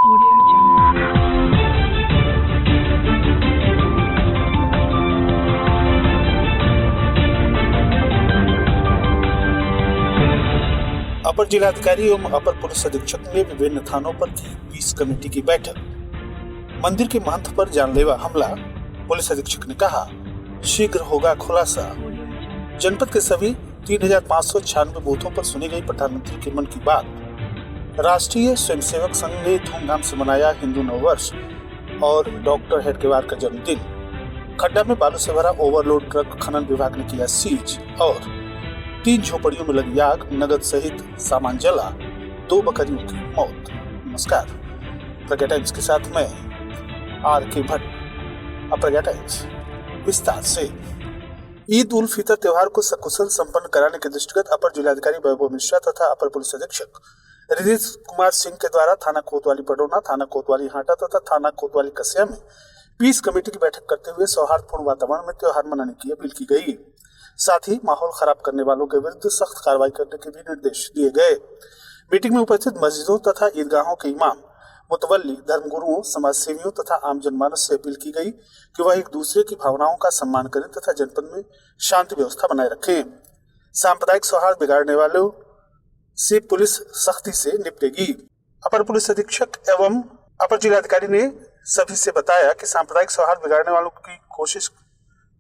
अपर जिलाधिकारी एवं अपर पुलिस अधीक्षक ने विभिन्न थानों पर की पीस कमेटी की बैठक। मंदिर के महंत पर जानलेवा हमला, पुलिस अधीक्षक ने कहा शीघ्र होगा खुलासा। जनपद के सभी 3596 बूथों पर सुनी गई प्रधानमंत्री के मन की बात। राष्ट्रीय स्वयंसेवक संघ ने धूमधाम से मनाया हिंदू नववर्ष और डॉक्टर हेडगेवार का जन्मदिन। खड्डा में बालू से भरा ओवरलोड ट्रक खनन विभाग ने किया सीज और 3 झोपड़ियों में लगी आग, नगद सहित सामान जला, 2 बकरियों की मौत। नमस्कार, प्रज्ञा टाइम्स के साथ मैं आर.के. भट्ट। प्रज्ञा टाइम्स विस्तार से। ईद उल फितर त्योहार को सकुशल संपन्न कराने के दृष्टिगत अपर जिलाधिकारी वैभव मिश्रा तथा अपर पुलिस अधीक्षक रितेश कुमार सिंह के द्वारा थाना कोतवाली पडरौना, थाना कोतवाली हाटा तथा थाना कोतवाली कसिया में पीस कमेटी की बैठक करते हुए सौहार्दपूर्ण वातावरण में त्योहार मनाने की अपील की गई। साथ ही माहौल खराब करने वालों के विरुद्ध सख्त कार्रवाई करने के भी निर्देश दिए गए। मीटिंग में उपस्थित मस्जिदों तथा ईदगाहों के इमाम, मुतवल्ली, धर्मगुरुओं, समाज सेवियों तथा आम जनमानस से अपील की गई कि वह एक दूसरे की भावनाओं का सम्मान करें तथा जनपद में शांति व्यवस्था बनाए रखें। सांप्रदायिक सौहार्द बिगाड़ने वालों से पुलिस सख्ती से निपटेगी। अपर पुलिस अधीक्षक एवं अपर जिलाधिकारी ने सभी से बताया कि सांप्रदायिक सौहार्द बिगाड़ने वालों की कोशिश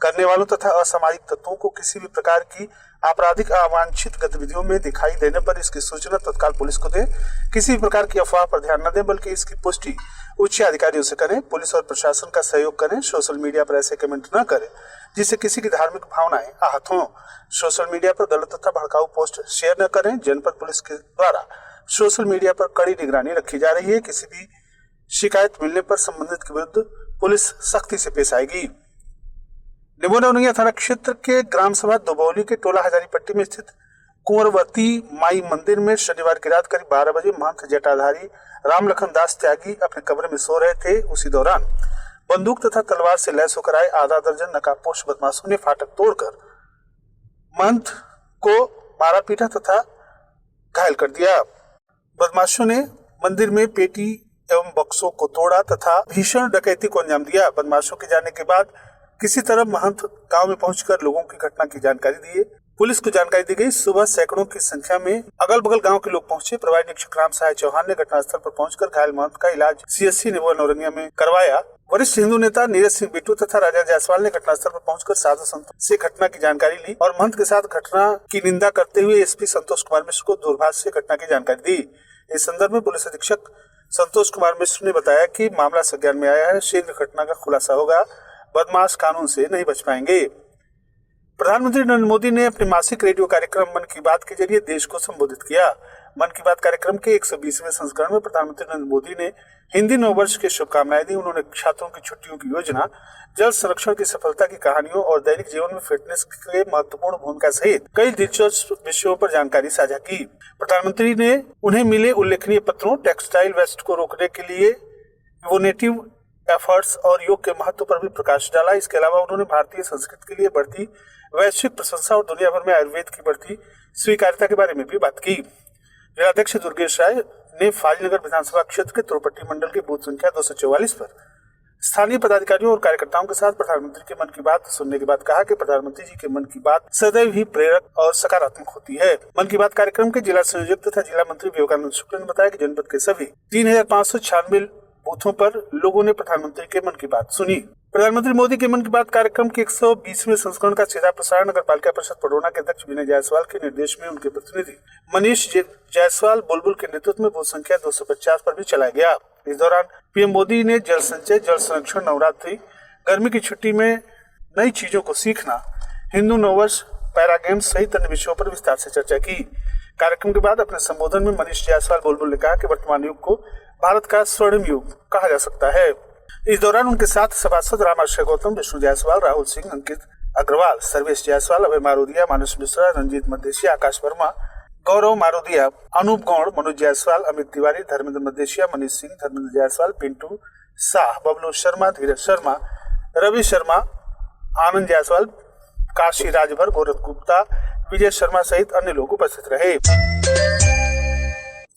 करने वालों तथा असामाजिक तत्वों को किसी भी प्रकार की आपराधिक अवांछित गतिविधियों में दिखाई देने पर इसकी सूचना तत्काल पुलिस को दें। किसी भी प्रकार की अफवाह पर ध्यान न दें, बल्कि इसकी पुष्टि उच्च अधिकारियों से करें। पुलिस और प्रशासन का सहयोग करें। सोशल मीडिया पर ऐसे कमेंट न करें जिससे किसी की धार्मिक भावनाएं आहत हों। सोशल मीडिया पर गलत तथा भड़काऊ पोस्ट शेयर न करें। जनपद पुलिस के द्वारा सोशल मीडिया पर कड़ी निगरानी रखी जा रही है। किसी भी शिकायत मिलने पर संबंधित के विरुद्ध पुलिस सख्ती से पेश आएगी। निमोनिया थाना क्षेत्र के ग्राम सभा दुबौली के टोला हजारीपट्टी में स्थित कुंवरवती माई मंदिर में शनिवार की रात करीब 12 बजे महंत जटाधारी रामलखन दास त्यागी अपने कमरे में सो रहे थे। उसी दौरान बंदूक तथा तलवार से लैस होकर आए आधा दर्जन नकाबपोश बदमाशों ने फाटक तोड़कर महंत को मारा पीटा तथा घायल कर दिया। बदमाशों ने मंदिर में पेटी एवं बक्सों को तोड़ा तथा भीषण डकैती को अंजाम दिया। बदमाशों के जाने के बाद किसी तरह महंत गांव में पहुंचकर लोगों की घटना की जानकारी दी। पुलिस को जानकारी दी गई। सुबह सैकड़ों की संख्या में अगल बगल गांव के लोग पहुंचे। प्रभारी निरीक्षक राम सहाय चौहान ने घटनास्थल पर पहुंचकर घायल महंत का इलाज सीएससी नौरंगिया में करवाया। वरिष्ठ हिंदू नेता नीरज सिंह बिट्टू तथा राजा जायसवाल ने घटनास्थल पर पहुंचकर साधु संतों से घटना की जानकारी ली और महंत के साथ घटना की निंदा करते हुए एसपी संतोष कुमार मिश्र को दूरभाष से घटना की जानकारी दी। इस संदर्भ में पुलिस अधीक्षक संतोष कुमार मिश्र ने बताया कि मामला संज्ञान में आया है। शीघ्र घटना का खुलासा होगा। बदमाश कानून से नहीं बच पाएंगे। प्रधानमंत्री नरेंद्र मोदी ने अपने मासिक रेडियो कार्यक्रम मन की बात के जरिए देश को संबोधित किया। मन की बात कार्यक्रम के 120वें संस्करण में प्रधानमंत्री नरेंद्र मोदी ने हिंदी नववर्ष की शुभकामनाएं दी। उन्होंने छात्रों की छुट्टियों की योजना, जल संरक्षण की सफलता की कहानियों और दैनिक जीवन में फिटनेस के महत्वपूर्ण भूमिका सहित कई दिलचस्प विषयों पर जानकारी साझा की। प्रधानमंत्री ने उन्हें मिले उल्लेखनीय पत्रों, टेक्सटाइल वेस्ट को रोकने के लिए इनोवेटिव एफर्ट्स और योग के महत्व पर भी प्रकाश डाला। इसके अलावा उन्होंने भारतीय संस्कृति के लिए बढ़ती वैश्विक प्रशंसा और दुनिया भर में आयुर्वेद की बढ़ती स्वीकार्यता के बारे में भी बात की। जिलाध्यक्ष दुर्गेश राय ने फाजिलनगर विधानसभा क्षेत्र के तुरपट्टी मंडल के बूथ संख्या 244 पर स्थानीय पदाधिकारियों और कार्यकर्ताओं के साथ प्रधानमंत्री के मन की बात सुनने के बाद कहा कि प्रधानमंत्री जी के मन की बात सदैव ही प्रेरक और सकारात्मक होती है। मन की बात कार्यक्रम के जिला संयोजक तथा जिला मंत्री विवेकानंद शुक्ल ने बताया कि जनपद के सभी 3596 बूथों पर लोगों ने प्रधानमंत्री के मन की बात सुनी। प्रधानमंत्री मोदी के मन की बात कार्यक्रम के 120वें संस्करण का सीधा प्रसारण नगर पालिका परिषद पडरौना के अध्यक्ष विनय जायसवाल के निर्देश में उनके प्रतिनिधि मनीष जायसवाल बुलबुल के नेतृत्व में बूथ संख्या 250 पर भी चलाया गया। इस दौरान पीएम मोदी ने जल संचय, जल संरक्षण, नवरात्रि, गर्मी की छुट्टी में नई चीजों को सीखना, हिंदू नववर्ष, पैरा गेम्स सहित अन्य विषयों पर विस्तार से चर्चा की। कार्यक्रम के बाद अपने संबोधन में मनीष जायसवाल बुलबुल ने कहा कि वर्तमान युग को भारत का स्वर्णिम युग कहा जा सकता है। इस दौरान उनके साथ सभासद रामाश्रय गौतम, विष्णु जायसवाल, राहुल सिंह, अंकित अग्रवाल, सर्वेश जायसवाल, अभय मारोदिया, मानस मिश्रा, रंजीत मदेशिया, आकाश वर्मा, गौरव मारोदिया, अनूप गौड़, मनोज जायसवाल, अमित तिवारी, धर्मेंद्र मदेशिया, मनीष सिंह, धर्मेंद्र जायसवाल, पिंटू शाह, बबलू शर्मा, धीरज शर्मा, रवि शर्मा, आनंद जायसवाल, काशी राजभर, गोरख गुप्ता, विजय शर्मा सहित अन्य लोग उपस्थित रहे।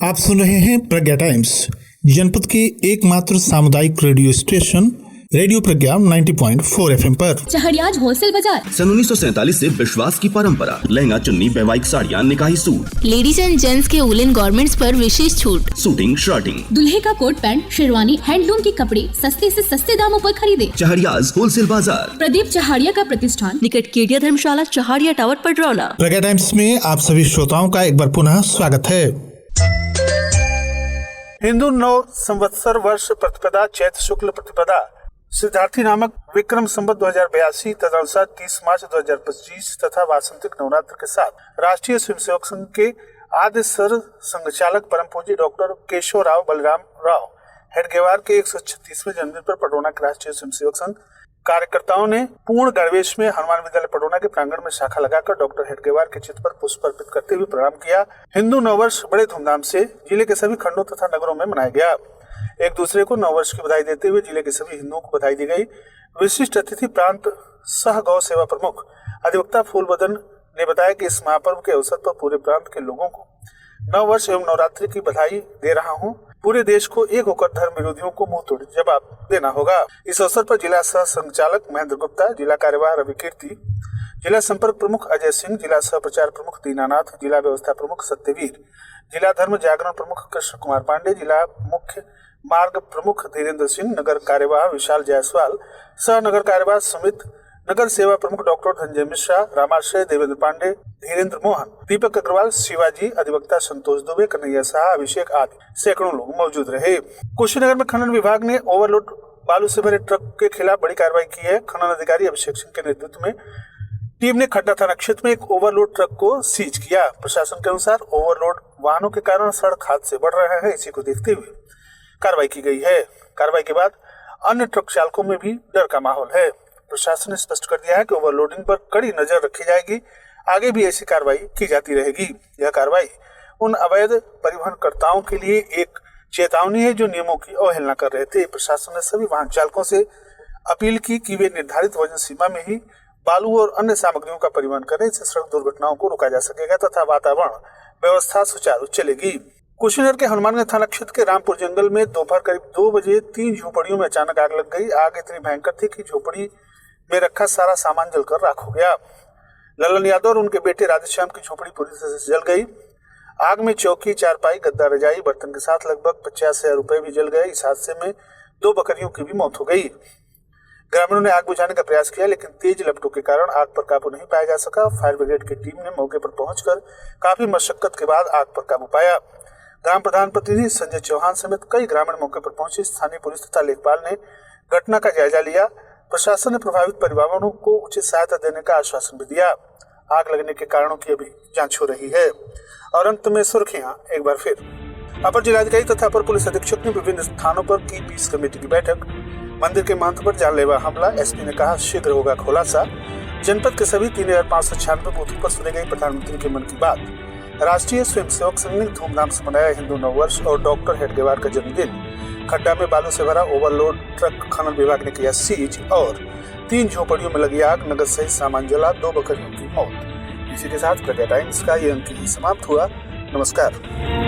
आप सुन रहे हैं प्रज्ञा टाइम्स। जनपद के एकमात्र सामुदायिक रेडियो स्टेशन रेडियो प्रज्ञा 90.4 FM पर। चहड़ियाज होलसेल बाजार। सन 1947 से विश्वास की परंपरा। लहंगा, चुन्नी, वैवाहिक साड़ियाँ, निकाही सूट, लेडीज एंड जेंट्स के वुलन गारमेंट्स पर विशेष छूट। सूटिंग, शर्टिंग, दूल्हे का कोट पैंट, शेरवानी, हैंडलूम के कपड़े सस्ते से सस्ते दामों पर खरीदे। चहड़ियाज होलसेल बाजार। प्रदीप चहाड़िया का प्रतिष्ठान, निकट केडिया धर्मशाला, चहाड़िया टावर, पडरौना। प्रज्ञा टाइम्स में आप सभी श्रोताओं का एक बार पुनः स्वागत है। हिंदू नव संवत्सर वर्ष प्रतिपदा चैत्र शुक्ल प्रतिपदा सिद्धार्थी नामक विक्रम संवत 2082 तदनुसार 30 मार्च 2025 तथा वासंतिक नवरात्र के साथ राष्ट्रीय स्वयंसेवक संघ के आद्य सर संघचालक परम पूज्य डॉक्टर केशव राव बलराम राव हेडगेवार के 136वें जन्मदिन पर पडरौना के राष्ट्रीय स्वयंसेवक संघ कार्यकर्ताओं ने पूर्ण गणवेश में हनुमान विद्यालय पडरौना के प्रांगण में शाखा लगाकर डॉक्टर हेडगेवार के चित्र पर पुष्प अर्पित करते हुए प्रणाम किया। हिंदू नववर्ष बड़े धूमधाम से जिले के सभी खंडों तथा नगरों में मनाया गया। एक दूसरे को नववर्ष की बधाई देते हुए जिले के सभी हिंदुओं को बधाई दी गई। विशिष्ट अतिथि प्रांत सह गौ सेवा प्रमुख अधिवक्ता फूलबदन ने बताया कि इस महापर्व के अवसर पर पूरे प्रांत के लोगों को नववर्ष एवं नवरात्रि की बधाई दे रहा हूं। पूरे देश को एक होकर धर्म विरोधियों को मुंह तोड़ जवाब देना होगा। इस अवसर पर जिला सह संचालक महेंद्र गुप्ता, जिला कार्यवाह रवि कीर्ति, जिला संपर्क प्रमुख अजय सिंह, जिला सह प्रचार प्रमुख दीनानाथ, जिला व्यवस्था प्रमुख सत्यवीर, जिला धर्म जागरण प्रमुख कृष्ण कुमार पांडे, जिला मुख्य मार्ग प्रमुख धीरेन्द्र सिंह, नगर कार्यवाह विशाल जायसवाल, सह नगर कार्यवाह सुमित, नगर सेवा प्रमुख डॉक्टर धनंजय मिश्रा, रामाश्रय, देवेंद्र पांडे, धीरेन्द्र मोहन, दीपक अग्रवाल, शिवाजी, अधिवक्ता संतोष दुबे, कन्हैया शाह, अभिषेक आदि सैकड़ों लोग मौजूद रहे। कुशीनगर में खनन विभाग ने ओवरलोड बालू से भरे ट्रक के खिलाफ बड़ी कार्रवाई की है। खनन अधिकारी अभिषेक सिंह के नेतृत्व में टीम ने खड्डा थाना क्षेत्र में एक ओवरलोड ट्रक को सीज किया। प्रशासन के अनुसार ओवरलोड वाहनों के कारण सड़क हादसे बढ़ रहे हैं, इसी को देखते हुए कार्रवाई की गई है। कार्रवाई के बाद अन्य ट्रक चालकों में भी डर का माहौल है। प्रशासन ने स्पष्ट कर दिया है कि ओवरलोडिंग पर कड़ी नजर रखी जाएगी, आगे भी ऐसी कार्रवाई की जाती रहेगी। यह कार्रवाई उन अवैध परिवहनकर्ताओं के लिए एक चेतावनी है जो नियमों की अवहेलना कर रहे थे। प्रशासन ने सभी वाहन चालकों से अपील की कि वे निर्धारित वजन सीमा में ही बालू और अन्य सामग्रियों का परिवहन करें। इससे सड़क दुर्घटनाओं को रोका जा सकेगा तथा वातावरण व्यवस्था सुचारू चलेगी। कुशीनगर के हनुमानगंज थाना क्षेत्र के रामपुर जंगल में दोपहर करीब 2 बजे 3 झोपड़ियों में अचानक आग लग गई। आग इतनी भयंकर थी कि झोपड़ी में रखा सारा सामान जलकर राख हो गया। ललन यादव और उनके बेटे राधेश्याम की झोपड़ी पूरी तरह से जल गई। आग में चौकी, चारपाई, गद्दा, रजाई, बर्तन के साथ लगभग 50,000 रुपए भी जल गए। इस हादसे में 2 बकरियों की भी मौत हो गई। ग्रामीणों ने आग बुझाने का प्रयास किया लेकिन तेज लपटों के कारण आग पर काबू नहीं पाया जा सका। फायर ब्रिगेड की टीम ने मौके पर पहुंचकर काफी मशक्कत के बाद आग पर काबू पाया। ग्राम प्रधान प्रतिनिधि संजय चौहान समेत कई ग्रामीण मौके पर पहुंचे। स्थानीय पुलिस तथा लेखपाल ने घटना का जायजा लिया। प्रशासन ने प्रभावित परिवारों को उचित सहायता देने का आश्वासन भी दिया। आग लगने के कारणों की अभी जांच हो रही है। और अंत में सुर्खियां एक बार फिर। अपर जिलाधिकारी तथा अपर पुलिस अधीक्षक ने विभिन्न स्थानों पर की पीस कमेटी की बैठक। मंदिर के महंत पर जानलेवा हमला, एसपी ने कहा शीघ्र होगा खुलासा। जनपद के सभी 3596 बूथों पर सुनी गई प्रधानमंत्री के मन की बात। राष्ट्रीय स्वयंसेवक संघ ने धूमधाम से मनाया हिंदू नववर्ष और डॉक्टर हेडगेवार का जन्मदिन। खड्डा में बालू से भरा ओवरलोड ट्रक खनन विभाग ने किया सीज और 3 झोपड़ियों में लगी आग, नगद सहित सामान जला, 2 बकरियों की मौत। इसी के साथ प्रज्ञा टाइम्स का ये अंक समाप्त हुआ। नमस्कार।